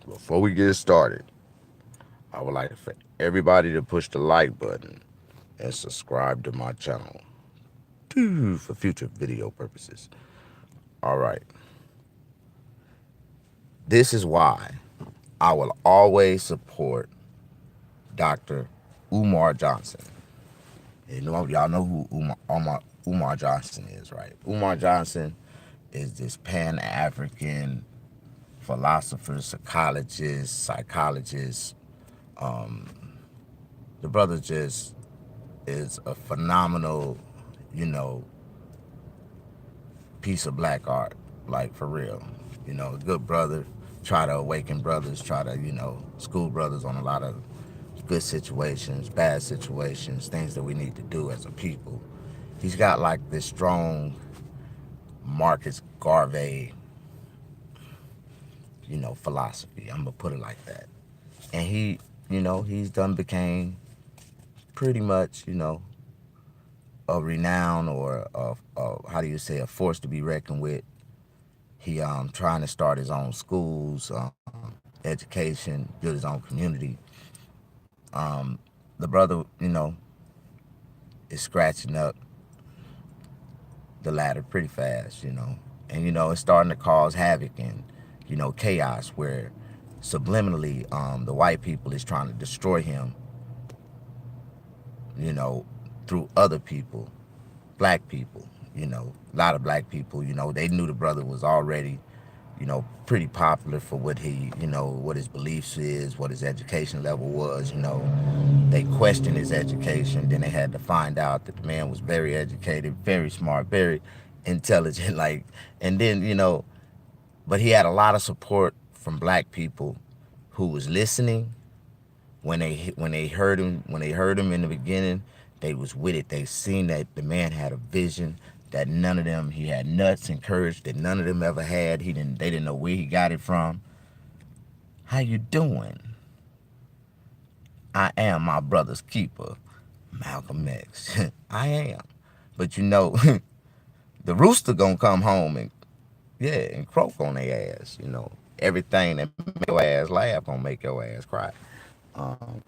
Before we get started, I would like for everybody to push the like button and subscribe to my channel for future video purposes. All right. This is why I will always support Dr. Umar Johnson. Y'all know who Umar Johnson is, right? Umar Johnson is this Pan-African philosopher, psychologist. The brother just is a phenomenal, you know, piece of black art, like for real. A good brother. Try to awaken brothers, try to, school brothers on a lot of good situations, bad situations, things that we need to do as a people. He's got like this strong Marcus Garvey, philosophy. I'm gonna put it like that. And he's done became pretty much, a renown or how do you say, a force to be reckoned with. He trying to start his own schools, education, build his own community. The brother, is scratching up the ladder pretty fast, and it's starting to cause havoc and chaos where subliminally the white people is trying to destroy him, you know, through other people, black people, a lot of black people, they knew the brother was already, pretty popular for what he, what his beliefs is, what his education level was, They questioned his education. Then they had to find out that the man was very educated, very smart, very intelligent, like, and then, but he had a lot of support from black people who was listening when they heard him in the beginning. They was with it. They seen that the man had a vision that none of them, he had nuts and courage that none of them ever had. They didn't know where he got it from. How you doing? I am my brother's keeper, Malcolm X. I am. But the rooster gonna come home and croak on their ass. Everything that make your ass laugh gonna make your ass cry. Um,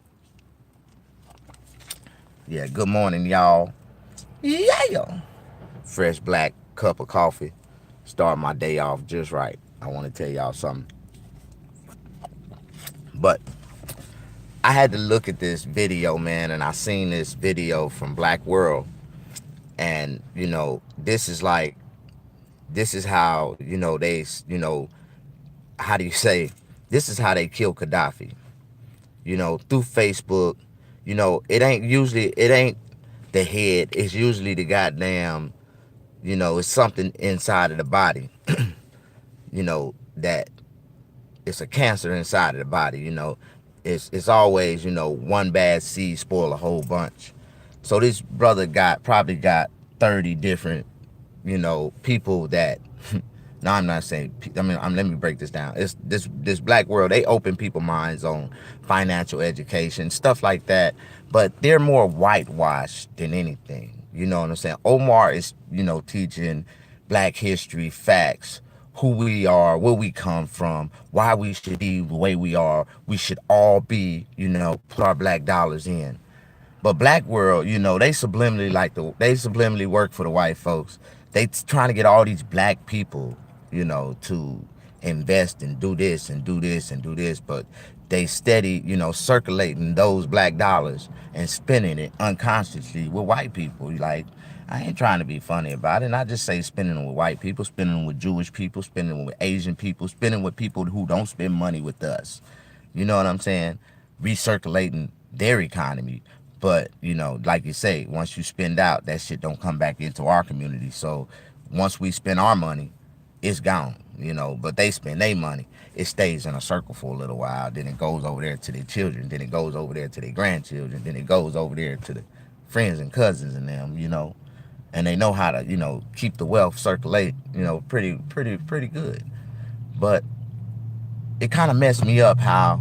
yeah, good morning, y'all. Yeah. Fresh black cup of coffee. Start my day off just right. I want to tell y'all something. But I had to look at this video, man, and I seen this video from Black World. And, this is how, how do you say, this is how they kill Gaddafi, through Facebook. It ain't the head. It's usually the goddamn, it's something inside of the body, that it's a cancer inside of the body, It's always, one bad seed spoil a whole bunch. So this brother probably got 30 different, people that no, I'm not saying, let me break this down. It's this Black World, they open people's minds on financial education, stuff like that, but they're more whitewashed than anything. You know what I'm saying? Omar is, teaching black history, facts, who we are, where we come from, why we should be the way we are. We should all be, put our black dollars in. But Black World, they subliminally work for the white folks. They trying to get all these black people, to invest and do this and do this and do this, but they steady, circulating those black dollars and spending it unconsciously with white people. Like, I ain't trying to be funny about it. And I just say spending them with white people, spending them with Jewish people, spending them with Asian people, spending with people who don't spend money with us. You know what I'm saying? Recirculating their economy. But, like you say, once you spend out, that shit don't come back into our community. So once we spend our money, it's gone, but they spend their money. It stays in a circle for a little while. Then it goes over there to their children. Then it goes over there to their grandchildren. Then it goes over there to the friends and cousins and them, and they know how to, keep the wealth circulate, pretty good. But it kind of messed me up how,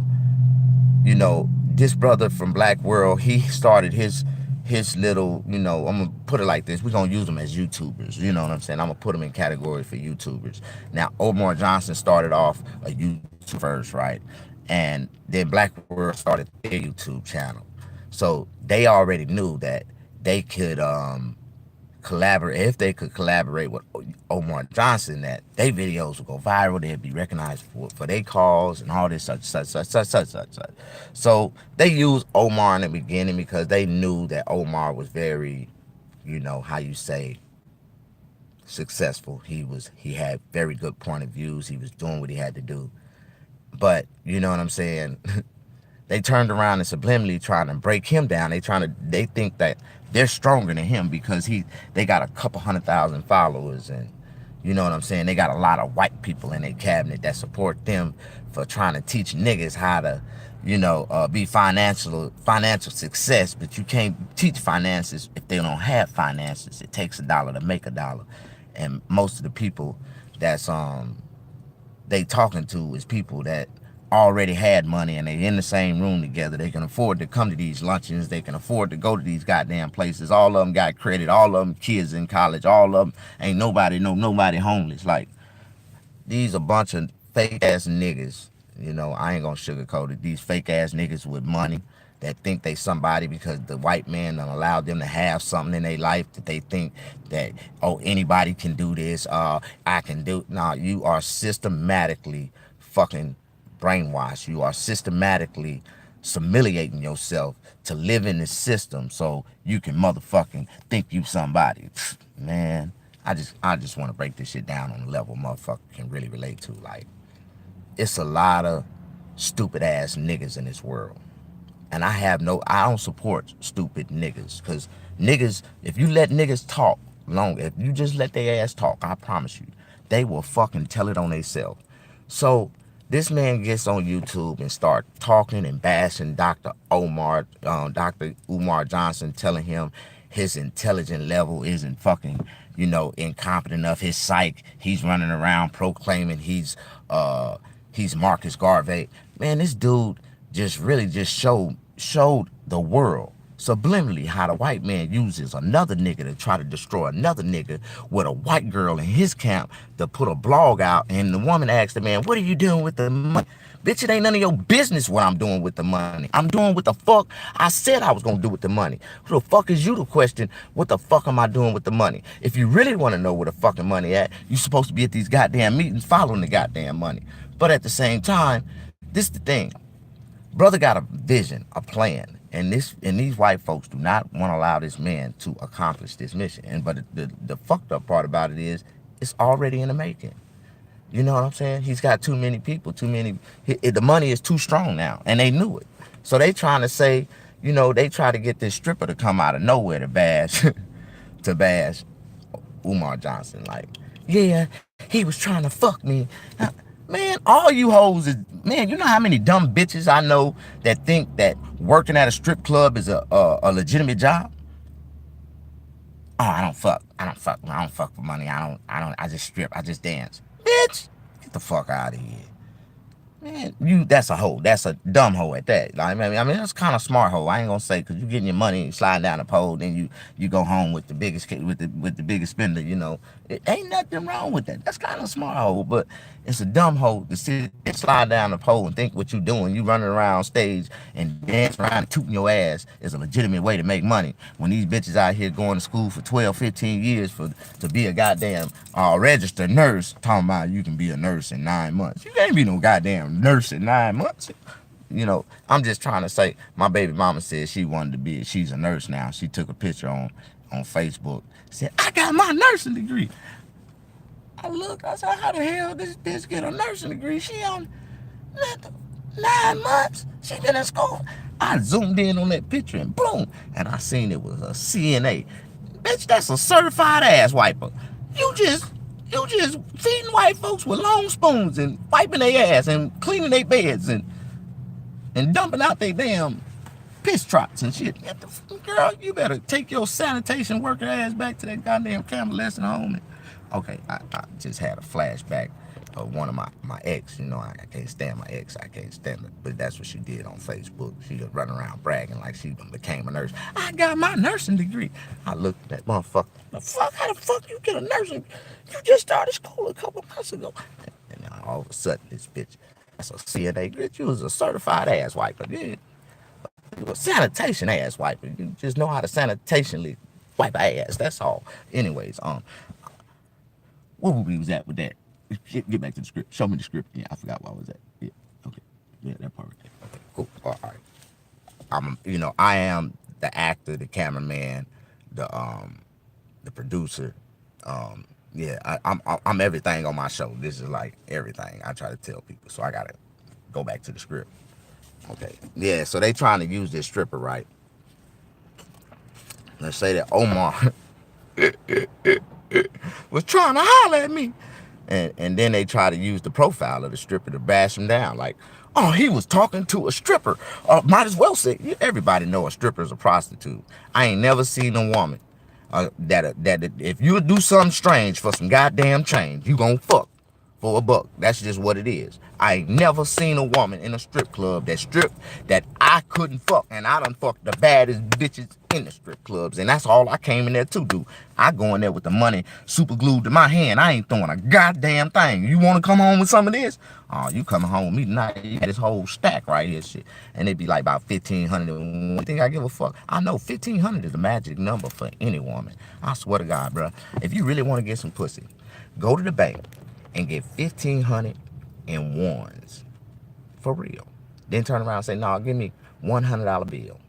this brother from Black World, he started his his little, I'm gonna put it like this: we're gonna use them as YouTubers. You know what I'm saying? I'm gonna put them in category for YouTubers. Now, Umar Johnson started off a YouTube first, right? And then Black World started their YouTube channel. So they already knew that they could collaborate. If they could collaborate with Omar Johnson, that their videos would go viral, they'd be recognized for their calls and all this such. So they used Omar in the beginning because they knew that Omar was very, how you say, successful. He had very good point of views. He was doing what he had to do. But you know what I'm saying? They turned around and subliminally trying to break him down. They think that they're stronger than him because they got a couple 100,000 followers, and you know what I'm saying? They got a lot of white people in their cabinet that support them for trying to teach niggas how to, be financial success. But you can't teach finances if they don't have finances. It takes a dollar to make a dollar, and most of the people that's they talking to is people that already had money and they in the same room together. They can afford to come to these luncheons. They can afford to go to these goddamn places. All of them got credit. All of them kids in college. All of them ain't nobody homeless. Like, these a bunch of fake ass niggas. I ain't gonna sugarcoat it. These fake ass niggas with money that think they somebody because the white man done allowed them to have something in their life that they think that, oh, anybody can do this. I can do. Nah, you are systematically fucking brainwashed. You are systematically humiliating yourself to live in this system so you can motherfucking think you somebody. Man, I just want to break this shit down on a level motherfucker can really relate to. Like, it's a lot of stupid ass niggas in this world. And I don't support stupid niggas. Because niggas, if you let niggas talk long, if you just let their ass talk, I promise you, they will fucking tell it on themselves. So this man gets on YouTube and start talking and bashing Dr. Umar Johnson, telling him his intelligent level isn't fucking, incompetent enough. His psych, he's running around proclaiming he's Marcus Garvey. Man, this dude just really just showed the world subliminally how the white man uses another nigga to try to destroy another nigga with a white girl in his camp to put a blog out. And the woman asked the man, what are you doing with the money? Bitch, it ain't none of your business what I'm doing with the money. I'm doing what the fuck I said I was gonna do with the money. Who the fuck is you to question what the fuck am I doing with the money? If you really want to know where the fucking money at, you supposed to be at these goddamn meetings following the goddamn money. But at the same time, this is the thing. Brother got a vision, a plan, and these white folks do not want to allow this man to accomplish this mission. But the fucked up part about it is, it's already in the making. You know what I'm saying? He's got too many people, the money is too strong now, and they knew it. So they trying to say, they try to get this stripper to come out of nowhere to bash Umar Johnson. Like, yeah, he was trying to fuck me. Man, all you hoes is, man, you know how many dumb bitches I know that think that working at a strip club is a legitimate job? Oh, I don't fuck for money. I just strip. I just dance. Bitch, get the fuck out of here. Man, that's a hoe. That's a dumb hoe at that. Like, I mean, that's kind of smart hoe. I ain't gonna say, because you getting your money sliding down the pole, then you go home with the biggest spender. It ain't nothing wrong with that. That's kind of smart hoe, but it's a dumb hoe to sit and slide down the pole and think what you doing. You running around stage and dance around and tooting your ass is a legitimate way to make money. When these bitches out here going to school for 12, 15 years to be a goddamn registered nurse, talking about you can be a nurse in 9 months. You can't be no goddamn nurse in 9 months. I'm just trying to say, my baby mama said she's a nurse now. She took a picture on Facebook, said, I got my nursing degree. I said, how the hell this bitch get a nursing degree? She on 9 months. She been in school. I zoomed in on that picture and boom, and I seen it was a CNA. Bitch, that's a certified ass wiper. You just feeding white folks with long spoons and wiping their ass and cleaning their beds and dumping out their damn piss trots and shit. Girl, you better take your sanitation worker ass back to that goddamn convalescent home and Okay, I just had a flashback of one of my ex. You know, I can't stand my ex. I can't stand it. But that's what she did on Facebook. She was running around bragging like she became a nurse. I got my nursing degree. I looked at that motherfucker. The fuck? How the fuck you get a nursing? You just started school a couple months ago. And then all of a sudden, this bitch, that's a CNA. Bitch, you was a certified ass wiper. You a sanitation ass wiper. You just know how to sanitationally wipe ass. That's all. Anyways, where we was at with that? Get back to the script. Show me the script. Yeah, I forgot where I was at. Yeah, okay. Yeah, that part right there. Okay, cool. All right. I am the actor, the cameraman, the producer. Yeah, I'm everything on my show. This is like everything I try to tell people. So I gotta go back to the script. Okay. Yeah, so they trying to use this stripper, right? Let's say that Omar was trying to holler at me. And then they try to use the profile of the stripper to bash him down. Like, oh, he was talking to a stripper. Might as well say, everybody know a stripper is a prostitute. I ain't never seen a woman that if you do something strange for some goddamn change, you gonna fuck for a buck. That's just what it is. I ain't never seen a woman in a strip club that stripped that I couldn't fuck. And I done fucked the baddest bitches in the strip clubs. And that's all I came in there to do. I go in there with the money super glued to my hand. I ain't throwing a goddamn thing. You want to come home with some of this? Oh, you coming home with me tonight. You had this whole stack right here, shit. And it'd be like about 1,500. You think I give a fuck? I know 1,500 is the magic number for any woman. I swear to God, bro. If you really want to get some pussy, go to the bank and get 1,500 in ones. For real. Then turn around and say, no, give me $100 bill.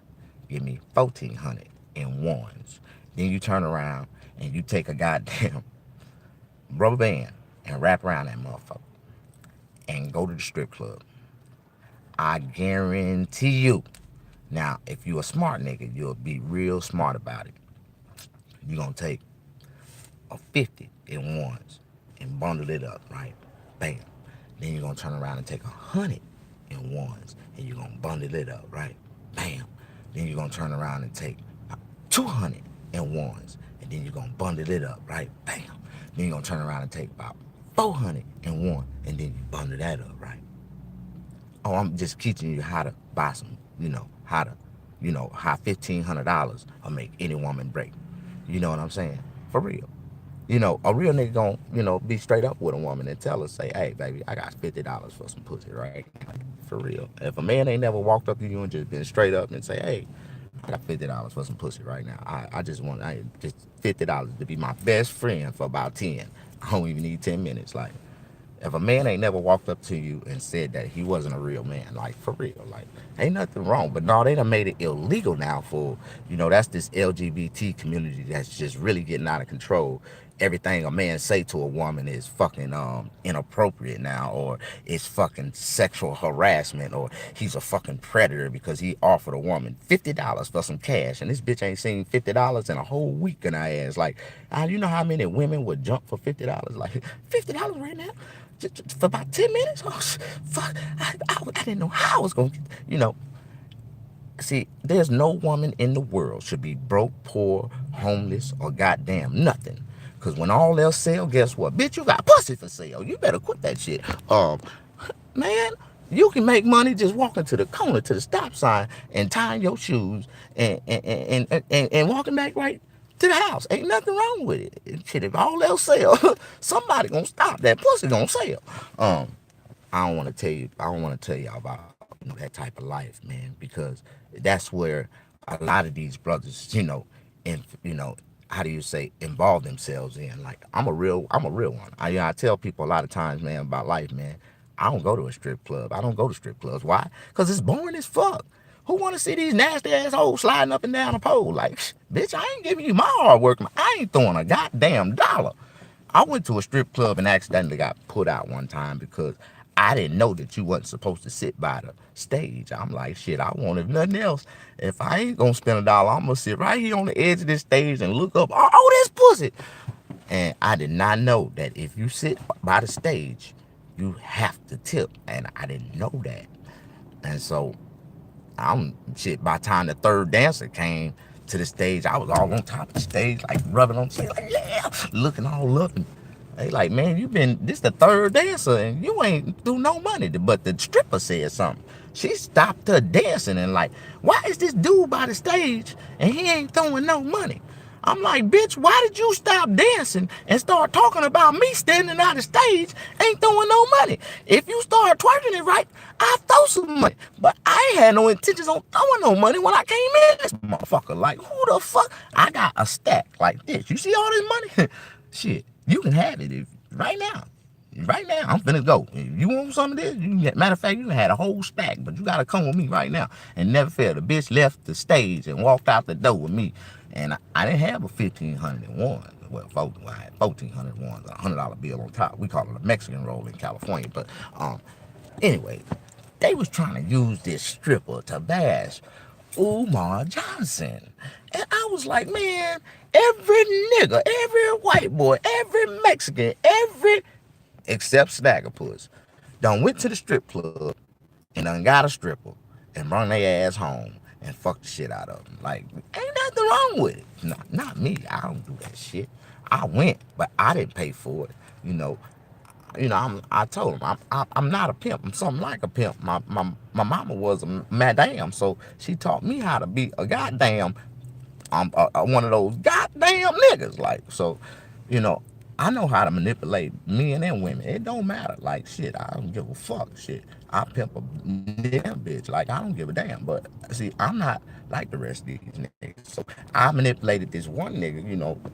Give me 1,400 in ones. Then you turn around and you take a goddamn rubber band and wrap around that motherfucker and go to the strip club. I guarantee you. Now, if you a smart nigga, you'll be real smart about it. You're going to take a 50 in ones and bundle it up, right? Bam. Then you're going to turn around and take 100 in ones and you're going to bundle it up, right? Bam. Then you're going to turn around and take 200 in ones and then you're going to bundle it up, right? Bam. Then you're going to turn around and take about 400 in one and then you bundle that up, right? Oh, I'm just teaching you how to buy some, how $1,500 will make any woman break. You know what I'm saying? For real. A real nigga gon', be straight up with a woman and tell her, say, hey, baby, I got $50 for some pussy, right? For real. If a man ain't never walked up to you and just been straight up and say, hey, I got $50 for some pussy right now. I just $50 to be my best friend for about 10. I don't even need 10 minutes. Like, if a man ain't never walked up to you and said that he wasn't a real man, like, for real, like, ain't nothing wrong. But no, they done made it illegal now for, that's this LGBT community that's just really getting out of control. Everything a man say to a woman is fucking inappropriate now, or it's fucking sexual harassment, or he's a fucking predator because he offered a woman $50 for some cash, and this bitch ain't seen $50 in a whole week in her ass. Like, you know how many women would jump for $50? Like, $50 right now? For about 10 minutes? Oh, fuck. I didn't know how I was going to, See, there's no woman in the world should be broke, poor, homeless, or goddamn nothing. Because when all else sell, guess what? Bitch, you got pussy for sale. You better quit that shit. Man, you can make money just walking to the corner, to the stop sign, and tying your shoes and walking back right to the house. Ain't nothing wrong with it. Shit, if all else sell, somebody gonna stop. That pussy gonna sell. I don't want to tell you. I don't want to tell y'all about that type of life, man, because that's where a lot of these brothers, and how do you say, involve themselves in. Like, I'm a real one. I tell people a lot of times, man, about life, man. I don't go to a strip club. I don't go to strip clubs. Why? Because it's boring as fuck. Who want to see these nasty assholes sliding up and down a pole? Like, bitch, I ain't giving you my hard work. I ain't throwing a goddamn dollar. I went to a strip club and accidentally got put out one time because I didn't know that you wasn't supposed to sit by the stage. I'm like, shit, I wanted nothing else. If I ain't gonna spend a dollar, I'm gonna sit right here on the edge of this stage and look up, oh, this pussy. And I did not know that if you sit by the stage, you have to tip. And I didn't know that. And so by the time the third dancer came to the stage, I was all on top of the stage, like rubbing on the stage, like, yeah, looking all up. And They like, man, this the third dancer and you ain't do no money. But the stripper said something. She stopped her dancing and like, why is this dude by the stage and he ain't throwing no money? I'm like, bitch, why did you stop dancing and start talking about me standing on the stage ain't throwing no money? If you start twerking it right, I throw some money. But I ain't had no intentions on throwing no money when I came in this motherfucker. Like, who the fuck? I got a stack like this. You see all this money? Shit, you can have it right now. Right now, I'm finna go. If you want some of this, matter of fact, you had a whole stack, but you gotta come with me right now. And never failed. The bitch left the stage and walked out the door with me. And I didn't have a 1,501. Well, I had 1,400 ones, a $100 bill on top. We call it a Mexican roll in California. But anyway, they was trying to use this stripper to bash Umar Johnson. And I was like, man, every nigga, every white boy, every Mexican, every except Snaggerpuss done went to the strip club and done got a stripper and brought their ass home and fucked the shit out of them. Like, ain't nothing wrong with it. Not me. I don't do that shit. I went, but I didn't pay for it. I told him I'm not a pimp. I'm something like a pimp. My mama was a madam, so she taught me how to be a goddamn one of those goddamn niggas. Like, so, you know, I know how to manipulate men and women. It don't matter. Like, shit, I don't give a fuck. Shit, I pimp a damn bitch. Like, I don't give a damn. But, see, I'm not like the rest of these niggas. So, I manipulated this one nigga,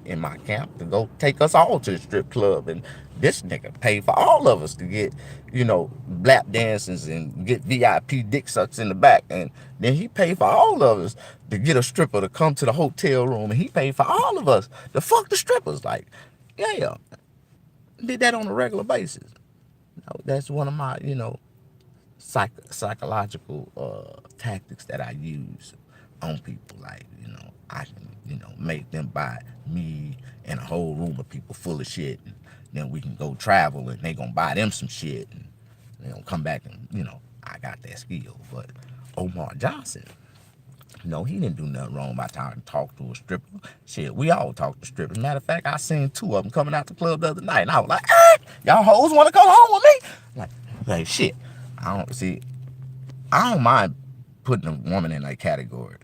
in my camp to go take us all to the strip club. And this nigga paid for all of us to get, lap dances and get VIP dick sucks in the back. And then he paid for all of us to get a stripper to come to the hotel room. And he paid for all of us to fuck the strippers. Like, yeah, did that on a regular basis. That's one of my, psychological tactics that I use on people. Like, I can, make them buy me and a whole room of people full of shit. And then we can go travel and they gonna buy them some shit. And they gonna come back and, I got that skill. But Omar Johnson, no, he didn't do nothing wrong by trying to talk to a stripper. Shit, we all talk to strippers. Matter of fact, I seen 2 of them coming out the club the other night, and I was like, hey, y'all hoes want to come home with me? Like, shit. I don't mind putting a woman in that category.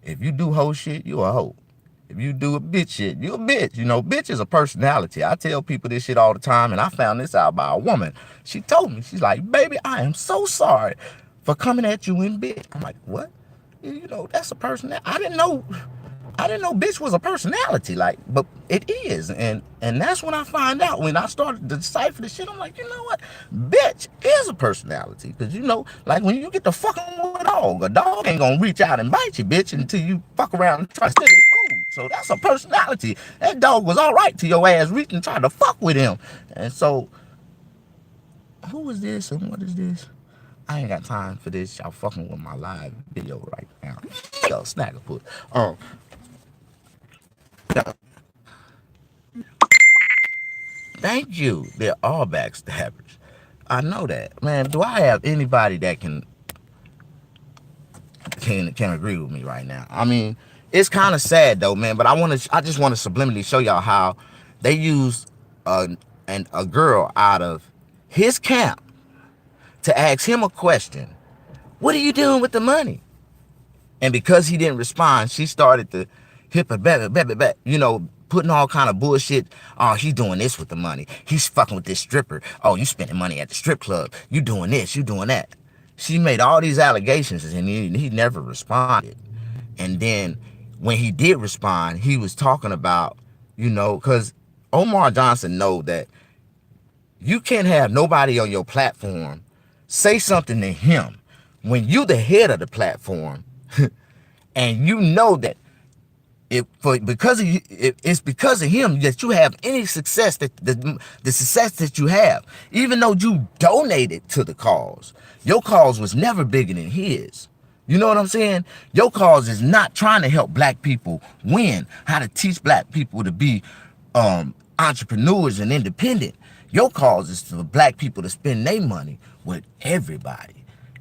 If you do hoe shit, you a hoe. If you do a bitch shit, you a bitch. Bitch is a personality. I tell people this shit all the time, and I found this out by a woman. She told me, she's like, baby, I am so sorry for coming at you in bitch. I'm like, what? That's a personality. I didn't know bitch was a personality, like, but it is. And that's when I find out, when I started to decipher the shit, I'm like, you know what? Bitch is a personality. Because, like when you get to fucking with a dog ain't gonna reach out and bite you, bitch, until you fuck around and try to steal his food. So that's a personality. That dog was all right till your ass reached and tried to fuck with him. And so, who is this and what is this? I ain't got time for this. Y'all fucking with my live video right now. Yo, Snaggerpuss. Thank you. They're all backstabbers. I know that. Man, do I have anybody that can agree with me right now? I mean, it's kind of sad though, man, but I just want to subliminally show y'all how they use a girl out of his camp to ask him a question. What are you doing with the money? And because he didn't respond, she started to hip a back, putting all kind of bullshit. Oh, he's doing this with the money. He's fucking with this stripper. Oh, you spending money at the strip club. You doing this, you doing that. She made all these allegations and he never responded. And then when he did respond, he was talking about, because Omar Johnson know that you can't have nobody on your platform say something to him when you the head of the platform and you know that it's because of him that you have any success, that the success that you have, even though you donated to the cause. Your cause was never bigger than his. You know what I'm saying? Your cause is not trying to help black people win, how to teach black people to be entrepreneurs and independent. Your cause is for black people to spend their money with everybody.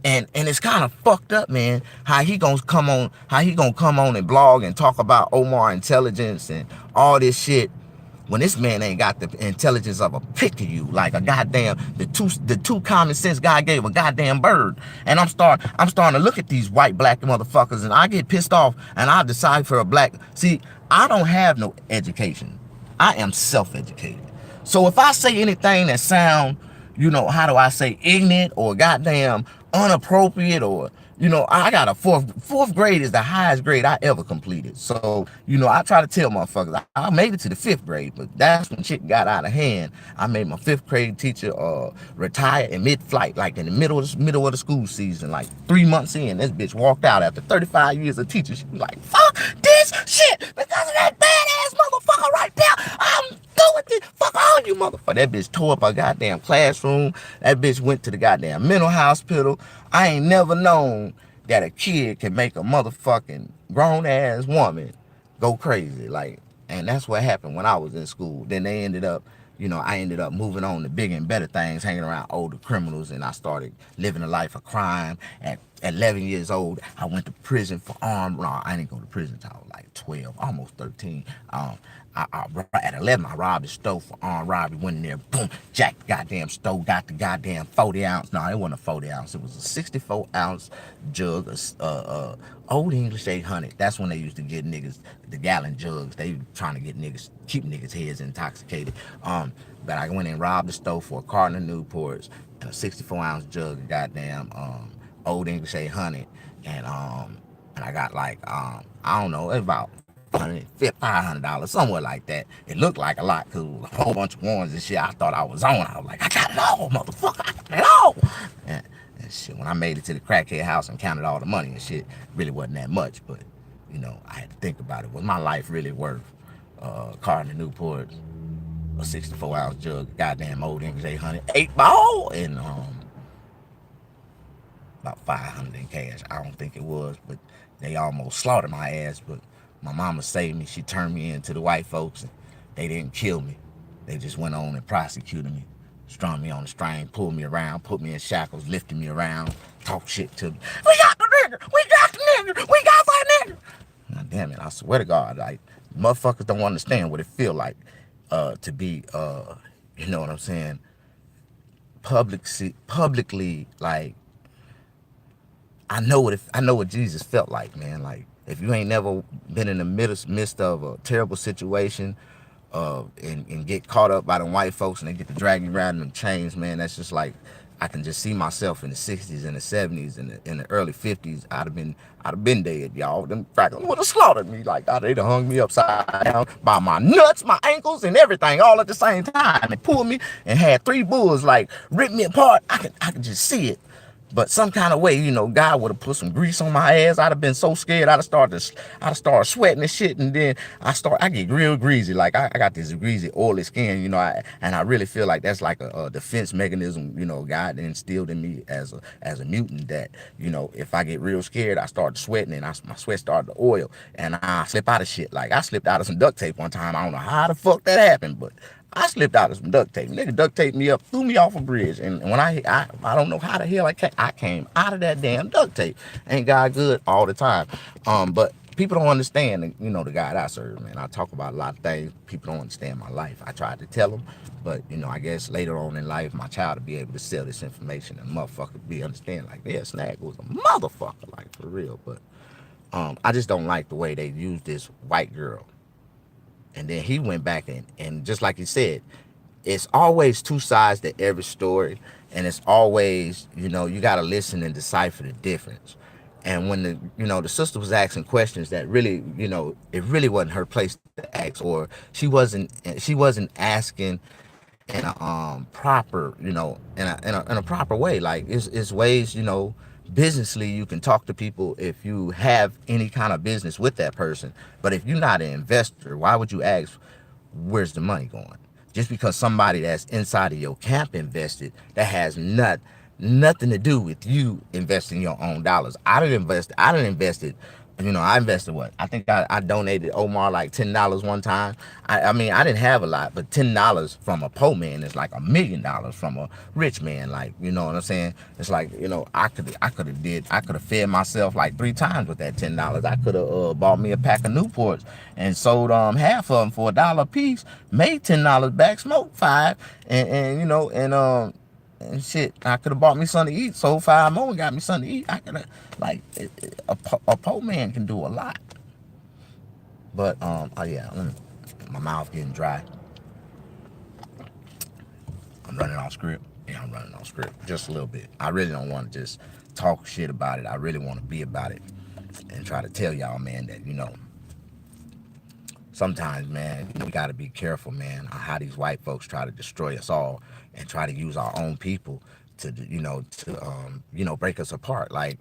And it's kind of fucked up, man, how he gonna come on and blog and talk about Omar intelligence and all this shit when this man ain't got the intelligence of a pick of you, like a goddamn the two common sense God gave a goddamn bird. And I'm starting to look at these white black motherfuckers, and I get pissed off, and I decide for a black. See, I don't have no education. I am self-educated. So if I say anything that sound, how do I say, ignorant or goddamn inappropriate, or I got a fourth grade is the highest grade I ever completed. So I try to tell motherfuckers I made it to the fifth grade, but that's when shit got out of hand. I made my fifth grade teacher retire in mid-flight, like in the middle of the school season, like 3 months in. This bitch walked out after 35 years of teaching. She was like, "Fuck this shit because of that badass motherfucker right there. I'm doing this. Fuck all you motherfucker." That bitch tore up a goddamn classroom. That bitch went to the goddamn mental hospital. I ain't never known that a kid can make a motherfucking grown ass woman go crazy. Like, and that's what happened when I was in school. Then they ended up, I ended up moving on to bigger and better things, hanging around older criminals, and I started living a life of crime. At 11 years old, I went to prison for armed robbery. I didn't go to prison until I was like 12, almost 13. At 11, I robbed a store for armed robbery. Went in there, boom, jacked the goddamn store, got the goddamn 40 ounce. No, it wasn't a 40 ounce. It was a 64 ounce jug, Old English 800. That's when they used to get niggas the gallon jugs. They trying to get niggas, keep niggas' heads intoxicated. But I went and robbed the store for a carton of Newports and a 64 ounce jug of goddamn Old English 800. And I got like I don't know, about $500, somewhere like that. It looked like a lot because it was a whole bunch of ones and shit. I thought I was on. I was like, I got it all, motherfucker. I got it all. And shit, when I made it to the crackhead house and counted all the money and shit, really wasn't that much. But, I had to think about it. Was my life really worth carton of Newports, a 64 ounce jug, goddamn Old English 800, 8-ball, and about 500 in cash? I don't think it was, but they almost slaughtered my ass. But my mama saved me. She turned me in to the white folks, and they didn't kill me. They just went on and prosecuted me, strung me on the string, pulled me around, put me in shackles, lifted me around, talk shit to me. We got the nigger! We got the nigger! We got that nigger! God damn it, I swear to God, like, motherfuckers don't understand what it feel like to be, you know what I'm saying, publicly, like, I know what Jesus felt like, man. Like, if you ain't never been in the midst of a terrible situation, and get caught up by the white folks and they get to drag you around in them chains, man, that's just like, I can just see myself in the 60s and the 70s and in the early 50s. I'd have been dead, y'all. Them crackers would have slaughtered me. Like, they'd have hung me upside down by my nuts, my ankles, and everything, all at the same time. They pulled me and had three bulls, like, rip me apart. I could just see it. But some kind of way, God would have put some grease on my ass. I'd have been so scared. I'd have started sweating and shit. And then I get real greasy. Like, I got this greasy, oily skin, and I really feel like that's like a defense mechanism, God instilled in me as a mutant, that, if I get real scared, I start sweating, and my sweat started to oil, and I slip out of shit. Like, I slipped out of some duct tape one time. I don't know how the fuck that happened, but I slipped out of some duct tape. Nigga duct taped me up, threw me off a bridge. And when I don't know how the hell I came out of that damn duct tape. Ain't God good all the time. But people don't understand, the God I serve, man. I talk about a lot of things. People don't understand my life. I tried to tell them, but, I guess later on in life, my child will be able to sell this information, and motherfucker be understand, like, yeah, Snag was a motherfucker, like, for real. But I just don't like the way they use this white girl. And then he went back and just like he said, it's always two sides to every story. And it's always, you got to listen and decipher the difference. And when the sister was asking questions that really, it really wasn't her place to ask, or she wasn't asking in a proper, in a proper way. Like, it's ways, businessly you can talk to people if you have any kind of business with that person. But if you're not an investor, why would you ask where's the money going? Just because somebody that's inside of your camp invested, that has nothing to do with you investing your own dollars. I done invested You know, I invested what? I think I donated Omar like $10 one time. I mean, I didn't have a lot, but $10 from a poor man is like $1,000,000 from a rich man. Like, you know what I'm saying? It's like, you know, I could have fed myself like 3 times with that $10. I could have bought me a pack of Newports and sold half of them for $1 a piece, made $10 back, smoked 5, and you know, and shit, I could have bought me something to eat, sold 5 more and got me something to eat. I could have, like, a poor man can do a lot. But, oh yeah, my mouth getting dry. I'm running off script. Yeah, I'm running off script just a little bit. I really don't want to just talk shit about it. I really want to be about it and try to tell y'all, man, that, you know, sometimes, man, we got to be careful, man, on how these white folks try to destroy us all and try to use our own people to, you know, break us apart. Like,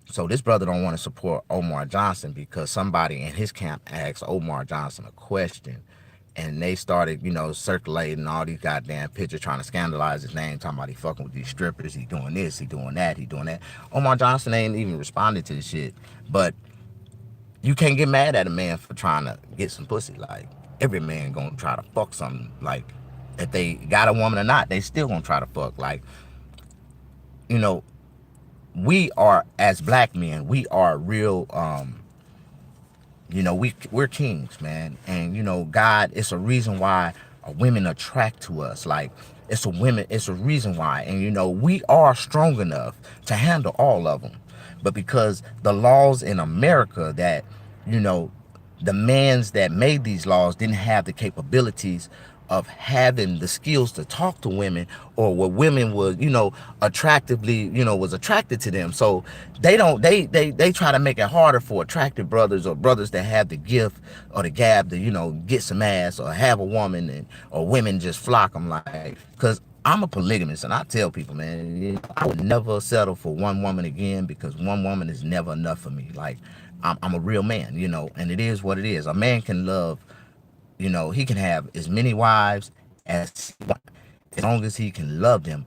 so this brother don't want to support Omar Johnson because somebody in his camp asked Omar Johnson a question, and they started, you know, circulating all these goddamn pictures trying to scandalize his name, talking about he fucking with these strippers, he doing this, he doing that, he doing that. Omar Johnson ain't even responded to the shit, but you can't get mad at a man for trying to get some pussy. Like, every man gonna try to fuck something. Like, if they got a woman or not, they still gonna try to fuck. Like, you know, we are, as black men, we are real, you know, we're kings, man. And, you know, God, it's a reason why women attract to us. Like, it's a reason why. And, you know, we are strong enough to handle all of them. But because the laws in America that, you know, the mans that made these laws didn't have the capabilities of having the skills to talk to women, or what women was, you know, attractively, you know, was attracted to them. So they try to make it harder for attractive brothers or brothers that have the gift or the gab to, you know, get some ass or have a woman, and or women just flock them. Like, because I'm a polygamist, and I tell people, man, you know, I would never settle for one woman again, because one woman is never enough for me. Like, I'm a real man, you know, and it is what it is. A man can love, you know, he can have as many wives as he wants, as long as he can love them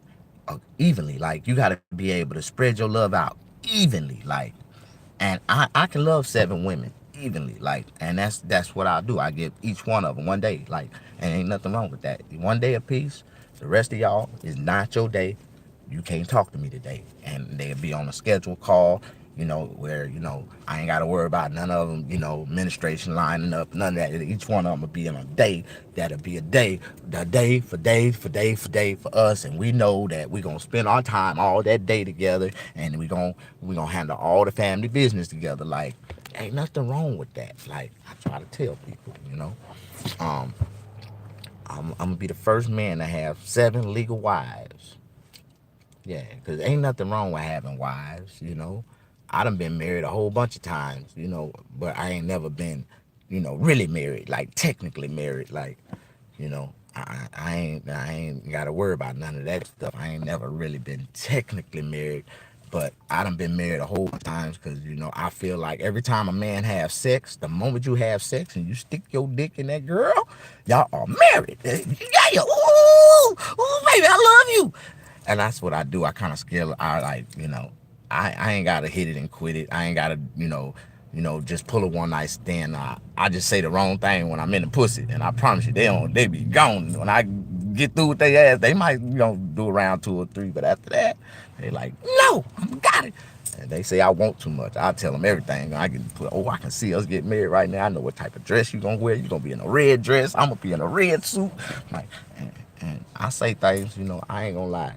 evenly. Like, you got to be able to spread your love out evenly. Like, and I can love 7 women evenly. Like, and that's what I do. I give each one of them one day. Like, and ain't nothing wrong with that. One day apiece. The rest of y'all is not your day. You can't talk to me today. And they'll be on a scheduled call, you know, where, you know, I ain't got to worry about none of them, you know, administration lining up, none of that. Each one of them will be in a day. That'll be a day, the day for day for day for day for us. And we know that we're going to spend our time all that day together, and we're going to handle all the family business together. Like, ain't nothing wrong with that. Like, I try to tell people, you know, I'm going to be the first man to have 7 legal wives. Yeah, because ain't nothing wrong with having wives, you know. I done been married a whole bunch of times, you know, but I ain't never been, you know, really married, like technically married. Like, you know, I ain't got to worry about none of that stuff. I ain't never really been technically married, but I done been married a whole bunch of times, because, you know, I feel like every time a man have sex, the moment you have sex and you stick your dick in that girl, y'all are married. Yeah, ooh, baby, I love you. And that's what I do. I kind of scale. I, like, you know, I ain't gotta hit it and quit it. I ain't gotta, just pull a one night stand. I just say the wrong thing when I'm in the pussy, and I promise you, they be gone. When I get through with their ass, they might, do a round 2 or 3, but after that, they like, no, I got it. And they say I want too much. I tell them everything. I can see us get married right now. I know what type of dress you gonna wear. You gonna be in a red dress. I'm gonna be in a red suit. Like, and I say things, I ain't gonna lie.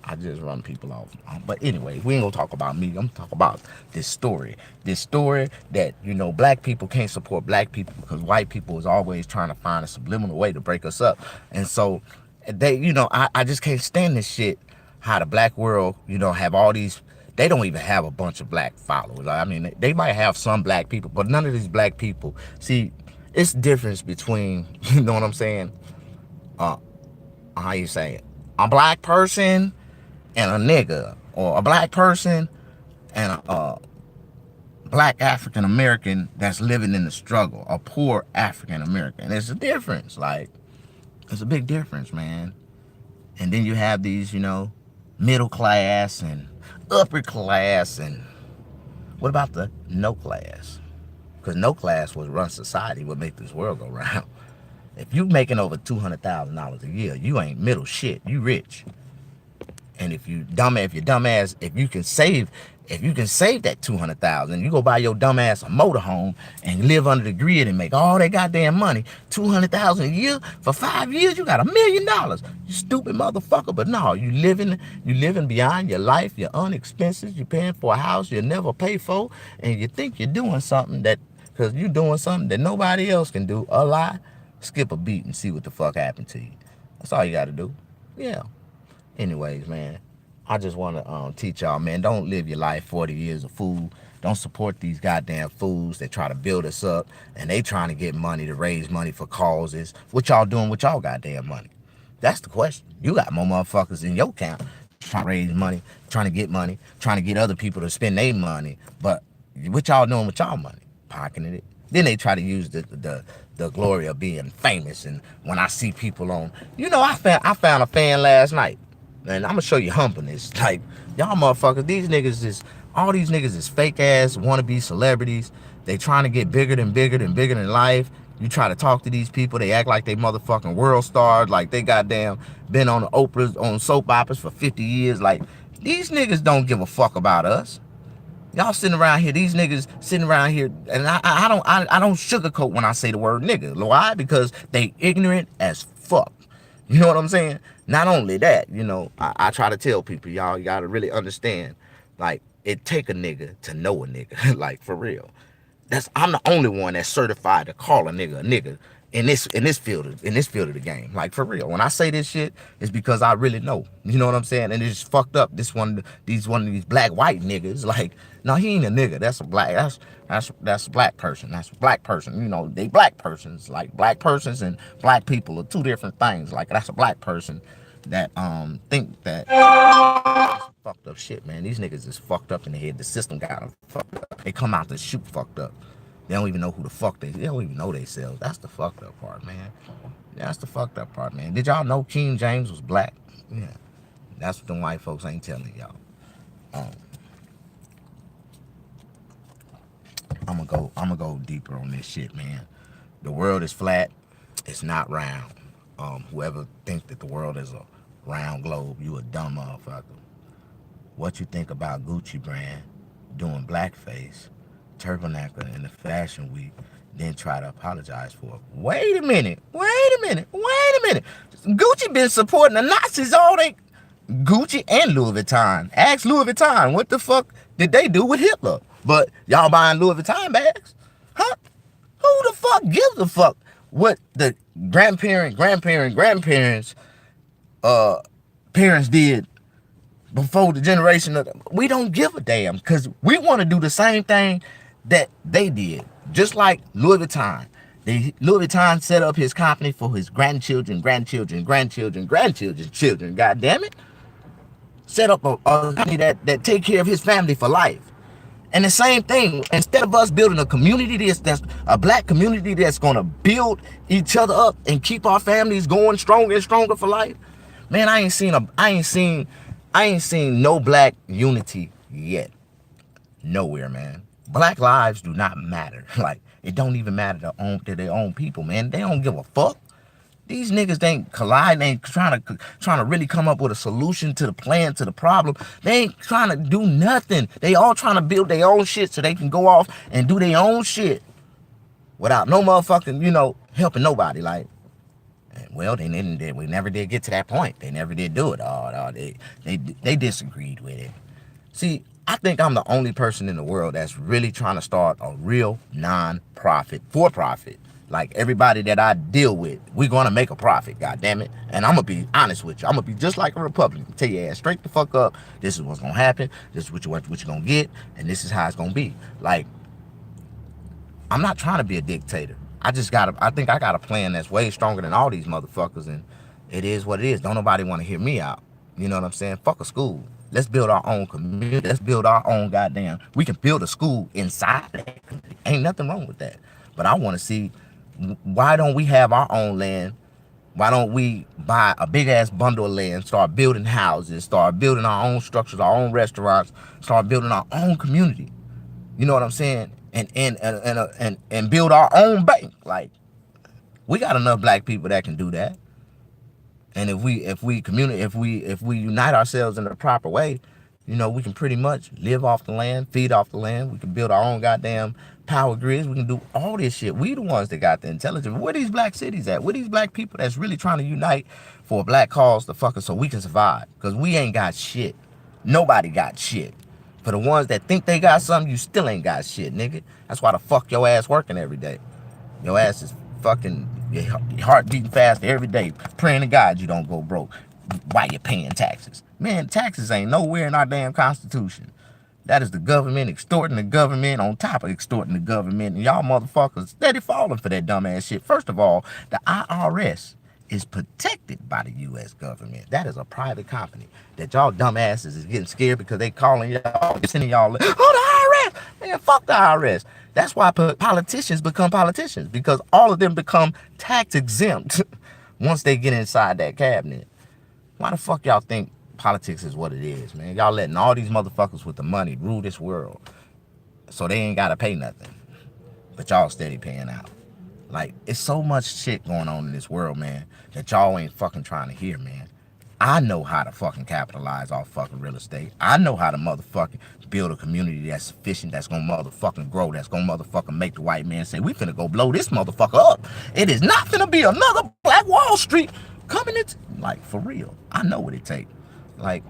I just run people off. But anyway, we ain't gonna talk about me. I'm gonna talk about this story. This story that, black people can't support black people because white people is always trying to find a subliminal way to break us up. And so they, I just can't stand this shit. How the black world, have all these, they don't even have a bunch of black followers. I mean, they might have some black people, but none of these black people. See, it's difference between, you know what I'm saying? How you say it? A black person and a nigga, or a black person and a black African American that's living in the struggle, a poor African American. There's a difference. Like, there's a big difference, man. And then you have these, middle class and upper class, and what about the no class? Because no class would run society, would make this world go round. If you making over $200,000 a year, you ain't middle shit. You rich. And if you're dumbass, if you can save that 200,000, you go buy your dumbass a motorhome and live under the grid and make all that goddamn money, 200,000 a year for 5 years, you got $1 million. You stupid motherfucker. But no, you living beyond your life, your unexpenses, you paying for a house you'll never pay for, and you think you're doing something because you're doing something that nobody else can do. A lie. Skip a beat and see what the fuck happened to you. That's all you got to do. Yeah. Anyways, man, I just want to teach y'all, man, don't live your life 40 years a fool. Don't support these goddamn fools that try to build us up, and they trying to get money to raise money for causes. What y'all doing with y'all goddamn money? That's the question. You got more motherfuckers in your account trying to raise money, trying to get other people to spend their money. But what y'all doing with y'all money? Pocketing it. Then they try to use the glory of being famous. And when I see people on, I found a fan last night. And I'm gonna show you humbleness. Like, y'all motherfuckers, all these niggas is fake ass wannabe celebrities. They trying to get bigger than life. You try to talk to these people, they act like they motherfucking world stars, like they goddamn been on the Oprahs, on soap operas for 50 years. Like, these niggas don't give a fuck about us. Y'all sitting around here, these niggas sitting around here, and I don't sugarcoat when I say the word nigga. Why? Because they ignorant as fuck. You know what I'm saying? Not only that, I try to tell people, y'all gotta really understand, like, it take a nigga to know a nigga, like, for real. I'm the only one that's certified to call a nigga in this field of the game. Like, for real. When I say this shit, it's because I really know. You know what I'm saying? And it's fucked up. One of these black white niggas. Like, no, he ain't a nigga. That's a black person. That's a black person. They black persons. Like, black persons and black people are two different things. Like, that's a black person that think that fucked up shit, man. These niggas is fucked up in the head. The system got them fucked up. They come out to shoot fucked up. They don't even know who the fuck they don't even know themselves. That's the fucked up part, man. That's the fucked up part, man. Did y'all know King James was black? Yeah. That's what them white folks ain't telling y'all. I'm gonna go deeper on this shit, man. The world is flat. It's not round. Whoever thinks that the world is a round globe, you a dumb motherfucker. What you think about Gucci brand doing blackface, tabernacle in the fashion week, then try to apologize for it? Wait a minute. Gucci been supporting the Nazis all they... Gucci and Louis Vuitton. Ask Louis Vuitton, what the fuck did they do with Hitler? But y'all buying Louis Vuitton bags? Huh? Who the fuck gives a fuck what the grandparents parents did before the generation of... We don't give a damn, because we want to do the same thing that they did. Just like Louis Vuitton. Louis Vuitton set up his company for his grandchildren, children. God damn it. Set up a company that take care of his family for life. And the same thing, instead of us building a community that's a black community that's gonna build each other up and keep our families going stronger and stronger for life, man, I ain't seen no black unity yet. Nowhere, man. Black lives do not matter. Like, it don't even matter to their own people, man. They don't give a fuck. These niggas ain't colliding. They ain't trying to really come up with a solution to the plan, to the problem. They ain't trying to do nothing. They all trying to build their own shit so they can go off and do their own shit without no motherfucking, helping nobody. Like, well, we never did get to that point. They never did do it. They disagreed with it. See, I think I'm the only person in the world that's really trying to start a real non-profit, for-profit. Like, everybody that I deal with, we're going to make a profit, goddammit. And I'm going to be honest with you. I'm going to be just like a Republican. Tell your ass straight the fuck up. This is what's going to happen. This is what you're going to get. And this is how it's going to be. Like, I'm not trying to be a dictator. I think I got a plan that's way stronger than all these motherfuckers. And it is what it is. Don't nobody want to hear me out. You know what I'm saying? Fuck a school. Let's build our own community. Let's build our own goddamn... We can build a school inside that community. Ain't nothing wrong with that. But I want to see... Why don't we have our own land? Why don't we buy a big ass bundle of land, start building houses, start building our own structures, our own restaurants, start building our own community? You know what I'm saying? and build our own bank. Like, we got enough black people that can do that. And if we unite ourselves in the proper way, we can pretty much live off the land, feed off the land. We can build our own goddamn power grids. We can do all this shit. We the ones that got the intelligence. Where these black cities at? Where these black people that's really trying to unite for a black cause to fucking so we can survive? Because we ain't got shit. Nobody got shit. For the ones that think they got something, you still ain't got shit, nigga. That's why the fuck your ass working every day. Your ass is fucking, your heart beating faster every day, praying to God you don't go broke while you're paying taxes. Man, taxes ain't nowhere in our damn Constitution. That is the government extorting the government on top of extorting the government. And y'all motherfuckers steady falling for that dumbass shit. First of all, the IRS is protected by the U.S. government. That is a private company. That y'all dumbasses is getting scared because they calling y'all, sending y'all, oh, the IRS. Man, fuck the IRS. That's why politicians become politicians, because all of them become tax exempt once they get inside that cabinet. Why the fuck y'all think politics is what it is, man? Y'all letting all these motherfuckers with the money rule this world so they ain't gotta pay nothing, but y'all steady paying out. Like, it's so much shit going on in this world, man, that y'all ain't fucking trying to hear, man. I know how to fucking capitalize off fucking real estate. I know how to motherfucking build a community that's sufficient, that's gonna motherfucking grow, that's gonna motherfucking make the white man say, we finna go blow this motherfucker up. It is not finna be another Black Wall Street coming into, like, for real. I know what it takes. Like,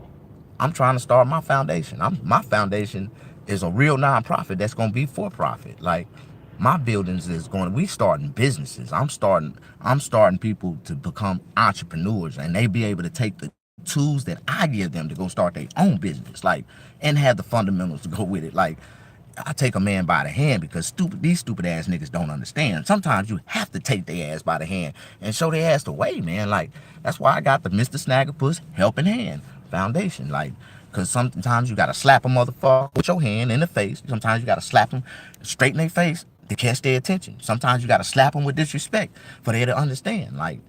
I'm trying to start my foundation. My foundation is a real nonprofit that's gonna be for profit. Like, my buildings is going, we starting businesses. I'm starting people to become entrepreneurs, and they be able to take the tools that I give them to go start their own business, like, and have the fundamentals to go with it. Like, I take a man by the hand because these stupid ass niggas don't understand. Sometimes you have to take their ass by the hand and show their ass the way, man. Like, that's why I got the Mr. Snaggerpuss Helping Hand Foundation. Like, because sometimes you gotta slap a motherfucker with your hand in the face. Sometimes you gotta slap them straight in their face to catch their attention. Sometimes you gotta slap them with disrespect for they to understand. Like,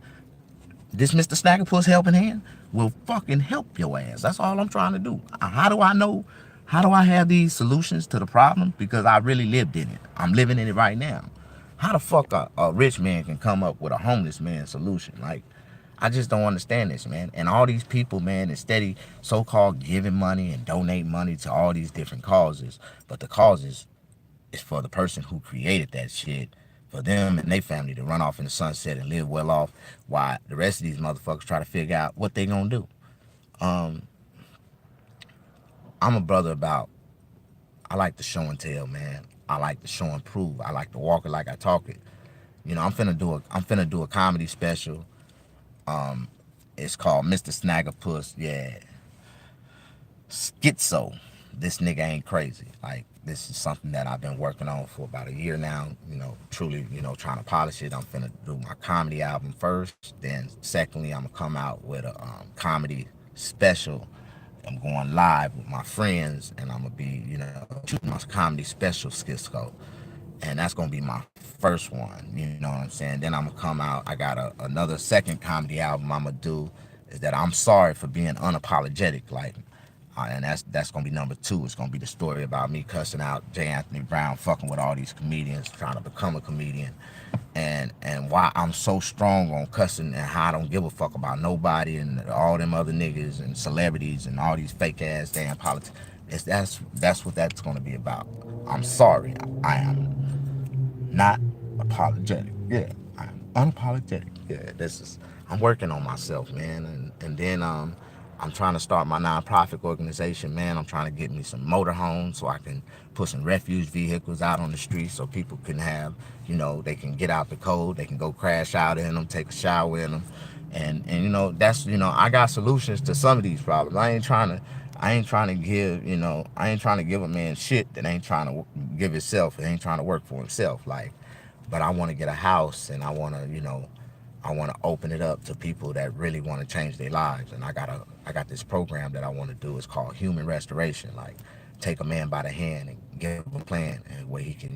this Mr. Snaggerpuss Helping Hand will fucking help your ass. That's all I'm trying to do. How do I know? How do I have these solutions to the problem? Because I really lived in it. I'm living in it right now. How the fuck a rich man can come up with a homeless man solution? Like, I just don't understand this, man. And all these people, man, is steady so-called giving money and donate money to all these different causes. But the causes is for the person who created that shit, for them and their family to run off in the sunset and live well off, while the rest of these motherfuckers try to figure out what they gonna do. Um, I'm a brother about, I like to show and tell, man. I like to show and prove. I like to walk it like I talk it. I'm finna do a comedy special. Um, it's called Mr. Snaggerpuss. Yeah, schizo. This nigga ain't crazy. Like, this is something that I've been working on for about a year now. Truly, trying to polish it. I'm finna do my comedy album first. Then, secondly, I'm gonna come out with a comedy special. I'm going live with my friends, and I'm gonna be, shooting my comedy special Skisco, and that's gonna be my first one. You know what I'm saying? Then I'm gonna come out. I got another second comedy album I'm gonna do. Is that I'm sorry for being unapologetic, like, and that's gonna be number two. It's gonna be the story about me cussing out J. Anthony Brown, fucking with all these comedians, trying to become a comedian, and why I'm so strong on cussing and how I don't give a fuck about nobody and all them other niggas and celebrities and all these fake ass damn politics. That's what that's gonna be about. I'm sorry. I am not apologetic. Yeah, I'm unapologetic. Yeah, I'm working on myself, man, and then I'm trying to start my nonprofit organization, man. I'm trying to get me some motorhomes so I can put some refuge vehicles out on the street so people can have, they can get out the cold, they can go crash out in them, take a shower in them, and that's, I got solutions to some of these problems. I ain't trying to give a man shit that ain't trying to give himself, and ain't trying to work for himself. Like, but I want to get a house, and I want to open it up to people that really want to change their lives. And I got this program that I want to do. It's called Human Restoration. Like, take a man by the hand and give him a plan and where he can,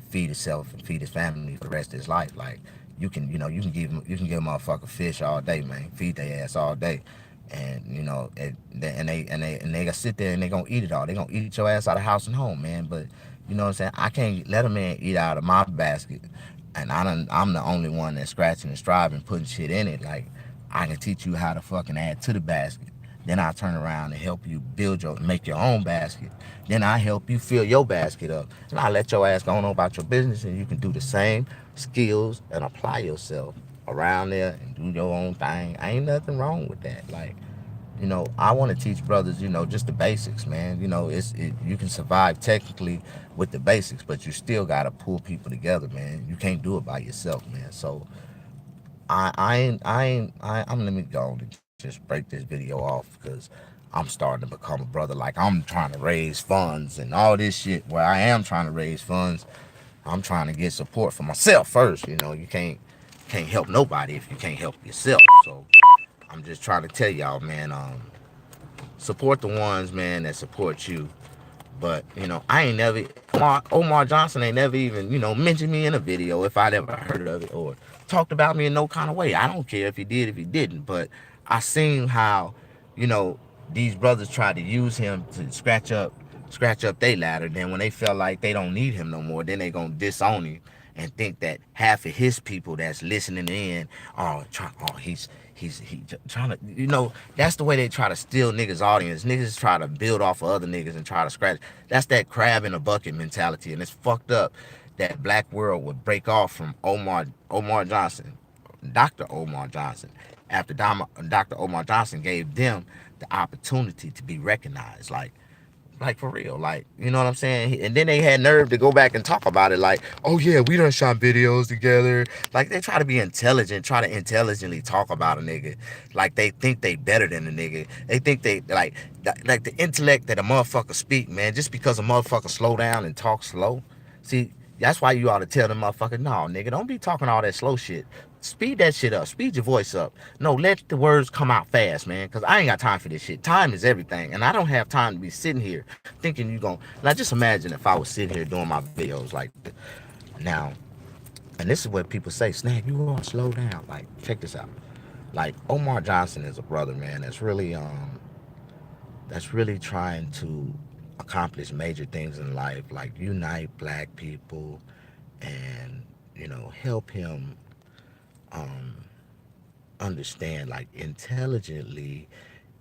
feed himself and feed his family for the rest of his life. Like, you can give a motherfucker fish all day, man. Feed their ass all day. and they gonna sit there and they gonna eat it all. They gonna eat your ass out of house and home, man. But you know what I'm saying? I can't let a man eat out of my basket, and I'm the only one that's scratching and striving, putting shit in it. Like I can teach you how to fucking add to the basket. Then I turn around and help you make your own basket. Then I help you fill your basket up, and I let your ass go on about your business, and you can do the same skills and apply yourself around there and do your own thing. Ain't nothing wrong with that. Like, I want to teach brothers, just the basics, man. You can survive technically with the basics, but you still gotta pull people together, man. You can't do it by yourself, man. So I'm let me go and just break this video off because I'm starting to become a brother. Like I'm trying to raise funds and all this shit. Where I am trying to raise funds, I'm trying to get support for myself first. You can't help nobody if you can't help yourself. So I'm just trying to tell y'all, man. Support the ones, man, that support you. But I ain't never Omar Johnson ain't never even mentioned me in a video if I'd ever heard of it or talked about me in no kind of way. I don't care if he did, if he didn't. But I seen how you know these brothers tried to use him to scratch up their ladder. Then when they felt like they don't need him no more, then they gonna disown him and think that half of his people that's listening in, he trying to, that's the way they try to steal niggas' audience. Niggas try to build off of other niggas and try to scratch. That's that crab in a bucket mentality, and it's fucked up that black world would break off from Omar Johnson, Dr. Omar Johnson, after Dr. Omar Johnson gave them the opportunity to be recognized. Like for real, like, you know what I'm saying? And then they had nerve to go back and talk about it like, oh yeah, we done shot videos together. Like they try to be intelligent, try to intelligently talk about a nigga. Like they think they better than a nigga. They think they like the intellect that a motherfucker speak, man, just because a motherfucker slow down and talk slow. See, that's why you ought to tell them motherfucker, no, nigga, don't be talking all that slow shit. Speed that shit up. Speed your voice up. No, let the words come out fast, man. Because I ain't got time for this shit. Time is everything. And I don't have time to be sitting here thinking you going to... Like, just imagine if I was sitting here doing my videos like this. Now, and this is what people say, Snag, you want to slow down. Like, check this out. Like, Omar Johnson is a brother, man, that's really trying to accomplish major things in life. Like, unite black people and, help him understand, like, intelligently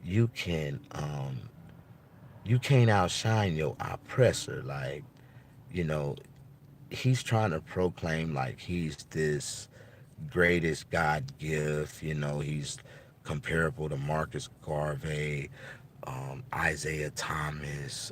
you can't outshine your oppressor. Like, you know he's trying to proclaim like he's this greatest God gift. He's comparable to Marcus Garvey, Isaiah Thomas,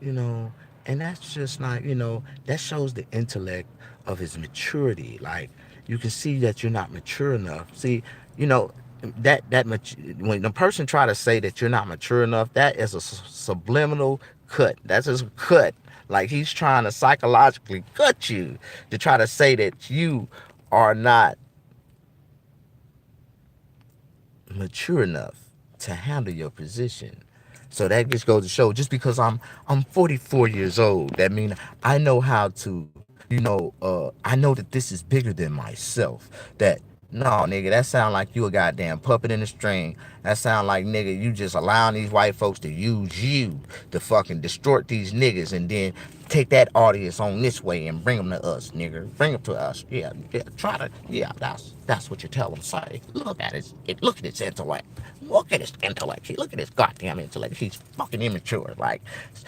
you know, and that's just not, that shows the intellect of his maturity. Like, you can see that you're not mature enough. See, you know, when the person try to say that you're not mature enough, that is a subliminal cut. That's just a cut. Like he's trying to psychologically cut you to try to say that you are not mature enough to handle your position. So that just goes to show, just because I'm 44 years old, that means I know how to, I know that this is bigger than myself. That no, nigga, that sound like you a goddamn puppet in a string. That sound like, nigga, you just allowing these white folks to use you to fucking distort these niggas and then take that audience on this way and bring them to us, nigga. Bring them to us. Yeah, try to, yeah, that's what you tell them. Say, look at look at his intellect. Look at his intellect. Look at his goddamn intellect. He's fucking immature. Like,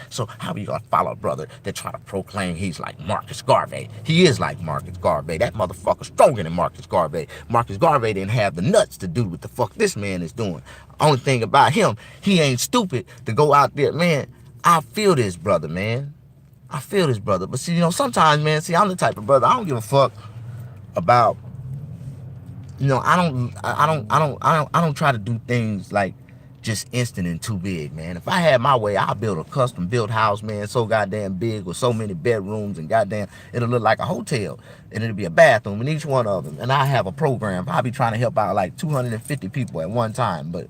so how are you gonna follow a brother that try to proclaim he's like Marcus Garvey? He is like Marcus Garvey. That motherfucker's stronger than Marcus Garvey. Marcus Garvey didn't have the nuts to do what the fuck this man is doing. Only thing about him, he ain't stupid to go out there, man. I feel this brother, man. I feel this brother. But see, sometimes, man, I'm the type of brother, I don't give a fuck about, I don't try to do things like just instant and too big, man. If I had my way, I'll build a custom built house, man, so goddamn big with so many bedrooms and goddamn, it'll look like a hotel. And it'll be a bathroom in each one of them. And I have a program. I'll be trying to help out like 250 people at one time. But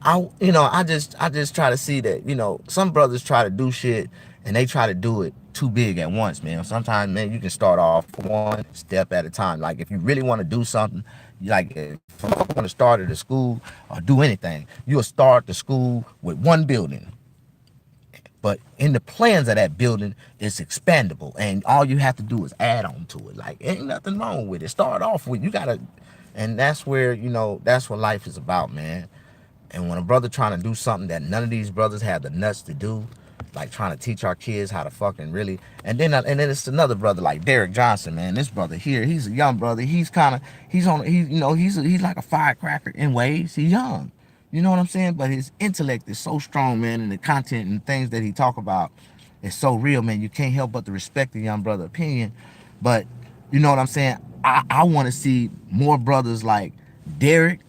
I just try to see that, some brothers try to do shit and they try to do it too big at once, man. Sometimes, man, you can start off one step at a time. Like if you really want to do something, like if you want to start at a school or do anything, you'll start the school with one building. But in the plans of that building, it's expandable, and all you have to do is add on to it. Like ain't nothing wrong with it. Start off with you gotta, and that's where that's what life is about, man. And when a brother trying to do something that none of these brothers have the nuts to do, like trying to teach our kids how to fucking really, and then it's another brother like Derek Johnson, man. This brother here, he's a young brother. He's kind of he's like a firecracker in ways. He's young, you know what I'm saying? But his intellect is so strong, man, and the content and things that he talk about is so real, man. You can't help but to respect the young brother opinion. But you know what I'm saying? I want to see more brothers like Derek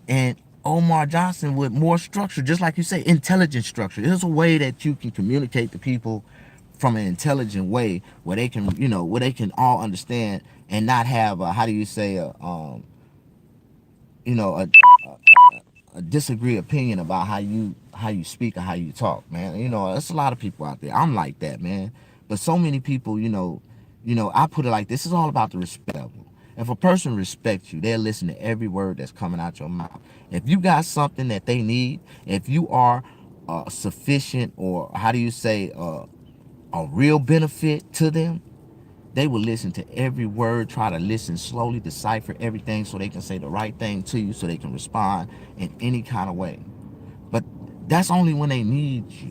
and Omar Johnson with more structure, just like you say, intelligent structure. There's a way that you can communicate to people from an intelligent way where they can, where they can all understand and not have a, how do you say, you know, a, a disagree opinion about how you speak or how you talk, man. There's a lot of people out there. I'm like that, man. But so many people, I put it like this: is all about the respect level. If a person respects you, they'll listen to every word that's coming out your mouth. If you got something that they need, if you are sufficient, or how do you say, a real benefit to them, they will listen to every word, try to listen slowly, decipher everything so they can say the right thing to you, so they can respond in any kind of way. But that's only when they need you.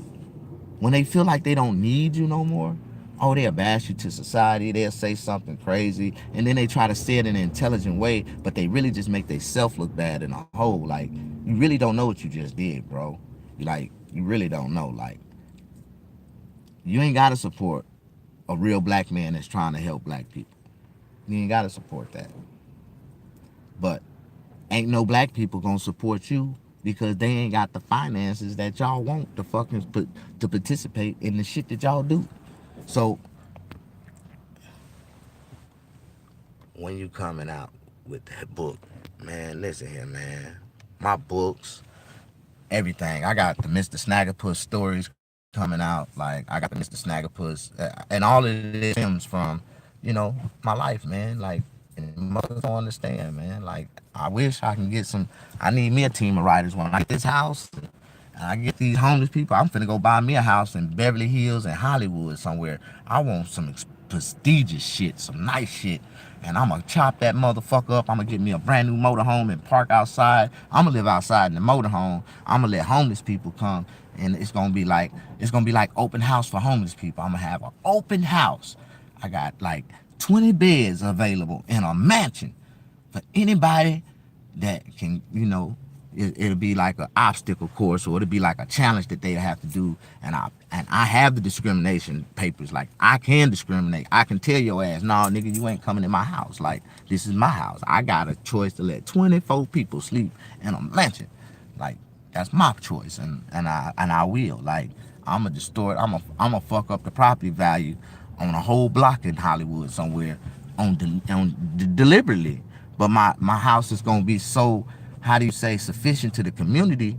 When they feel like they don't need you no more, oh, they'll bash you to society, they'll say something crazy, and then they try to say it in an intelligent way, but they really just make themselves look bad in a whole. Like, you really don't know what you just did, bro. You really don't know. Like, you ain't gotta support a real black man that's trying to help black people. You ain't gotta support that. But ain't no black people gonna support you because they ain't got the finances that y'all want to fucking put to participate in the shit that y'all do. So when you coming out with that book, man, listen here, man. My books, everything. I got the Mr. Snaggerpuss stories coming out. Like I got the Mr. Snaggerpuss, and all of this stems from, my life, man. Like, and mothers don't understand, man. Like, I wish I can get some. I need me a team of writers when I get this house. And I get these homeless people. I'm finna go buy me a house in Beverly Hills and Hollywood somewhere. I want some prestigious shit, some nice shit. And I'm gonna chop that motherfucker up. I'm gonna get me a brand new motorhome and park outside. I'm gonna live outside in the motorhome. I'm gonna let homeless people come, and it's gonna be like open house for homeless people. I'm gonna have an open house. I got like 20 beds available in a mansion for anybody that can, it'll be like an obstacle course, or it'll be like a challenge that they have to do. And I have the discrimination papers. Like, I can discriminate. I can tell your ass, no, nigga, you ain't coming in my house. Like, this is my house. I got a choice to let 24 people sleep in a mansion. Like, that's my choice, and I will. Like, I'm gonna distort. I'm gonna fuck up the property value on a whole block in Hollywood somewhere, deliberately. But my house is gonna be so, how do you say, sufficient to the community